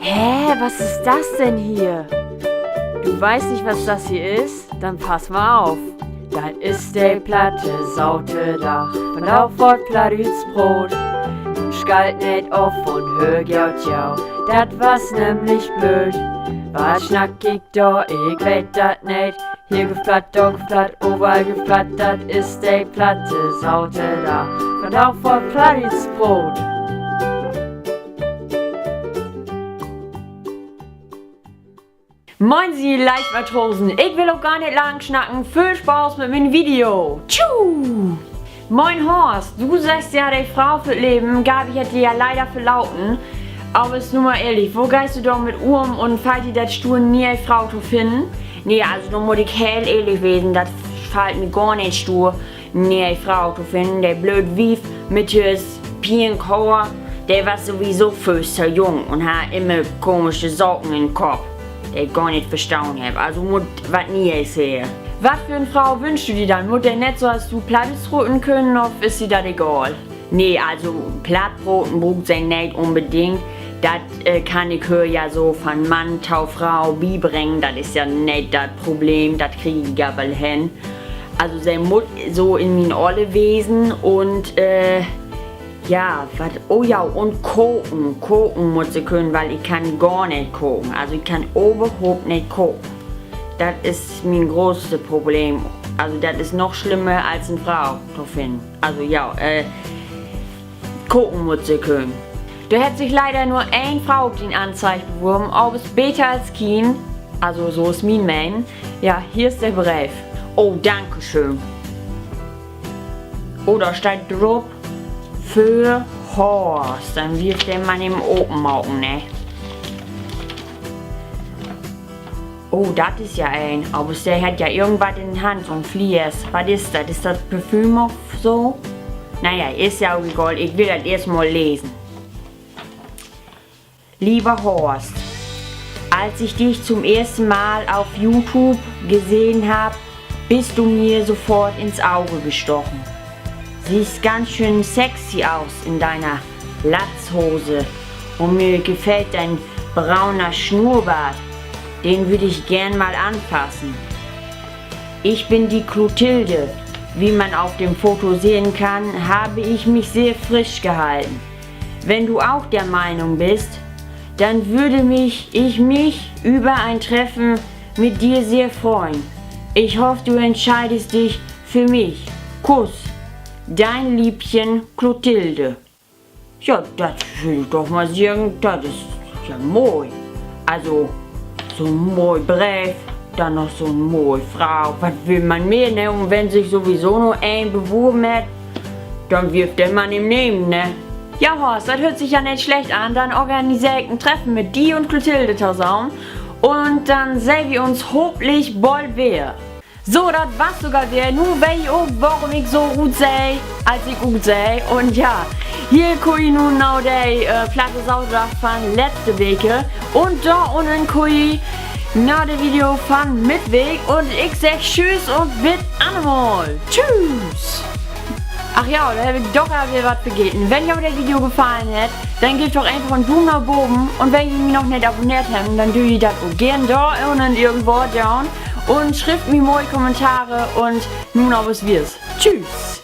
Hä, was ist das denn hier? Du weißt nicht, was das hier ist? Dann pass mal auf. Das ist der platte Sautedach von Aufwort Platütsbrot. Nun schalt nicht auf und hör jau jau, dat was nämlich blöd. Was schnack ich da, ich weet dat nicht. Hier geflatt, da geflatt, überall geflatt, dat ist der platte Sautedach von Aufwort Platütsbrot. Moin Sie Leichtmatrosen, ich will auch gar nicht lang schnacken, viel Spaß mit meinem Video. Tschu! Moin Horst, du sagst ja, die Frau für Leben, Gabi hat dir ja leider verlauten. Aber ist nun mal ehrlich, wo gehst du doch mit und falls die das Stuhl nie eine Frau zu finden? Nee, also da muss ich hell ehrlich gewesen, das fällt mir gar nicht stur, nie eine Frau zu finden. Der blöd Wief mit his Pienkauer, der war sowieso viel zu jung und hat immer komische Sorgen im Kopf. Der ich gar nicht verstanden habe. Also muss was nie sehen. Was für eine Frau wünschst du dir dann? Muss der nicht so, dass du Plattbroten können, oder ist dir das egal? Nee, also Plattbroten braucht sie nicht unbedingt. Das kann ich hören ja so von Mann, Frau beibringen. Das ist ja nicht das Problem, das kriege ich ja wohl hin. Also sie muss so in mein Olle wesen und ja, oh ja, und kochen muss sie können, weil ich kann gar nicht kochen. Also ich kann überhaupt nicht kochen. Das ist mein größtes Problem. Also das ist noch schlimmer als eine Frau zu finden. Also ja, kochen muss sie können. Da hat sich leider nur eine Frau auf den Anzeige beworben, aber es ist besser als kein. Also so ist mein Mann. Ja, hier ist der Brief. Oh, danke schön. Oder steht drauf, für Horst, dann wirft der Mann im Open Augen, ne? Oh, das ist ja ein, aber der hat ja irgendwas in der Hand, so ein Flies. Was ist das? Ist das Parfüm auch so? Naja, ist ja auch egal, ich will das erstmal lesen. Lieber Horst, als ich dich zum ersten Mal auf YouTube gesehen habe, bist du mir sofort ins Auge gestochen. Siehst ganz schön sexy aus in deiner Latzhose und mir gefällt dein brauner Schnurrbart. Den würde ich gern mal anfassen. Ich bin die Clotilde. Wie man auf dem Foto sehen kann, habe ich mich sehr frisch gehalten. Wenn du auch der Meinung bist, dann würde ich mich über ein Treffen mit dir sehr freuen. Ich hoffe, du entscheidest dich für mich. Kuss. Dein Liebchen Clotilde. Ja, das will ich doch mal sagen, das ist ja mooi. Also, so ein mooi Brief, dann noch so eine mooi Frau. Was will man mehr, ne? Und wenn sich sowieso nur ein beworben hat, dann wirft der Mann ihm nehmen, ne? Ja, Horst, das hört sich ja nicht schlecht an. Dann organisiere ich ein Treffen mit dir und Clotilde zusammen. Und dann sehen wir uns hoffentlich bald wieder. So, das war's sogar wieder. Nun weiß ich auch, warum ich so gut sei, als ich gut sei. Und ja, hier kann ich nun noch die platte Sautedach von letzte Woche. Und da unten kann ich noch das Video von Mitweg. Und ich sag Tschüss und bis einmal. Tschüss. Ach ja, da habe ich doch wieder was vergessen. Wenn euch das Video gefallen hat, dann gebt doch einfach einen Daumen nach oben. Und wenn ihr mich noch nicht abonniert habt, dann tue ich das auch gerne da unten irgendwo down. Und schreibt mir mal Kommentare und nun auf es wir's. Tschüss!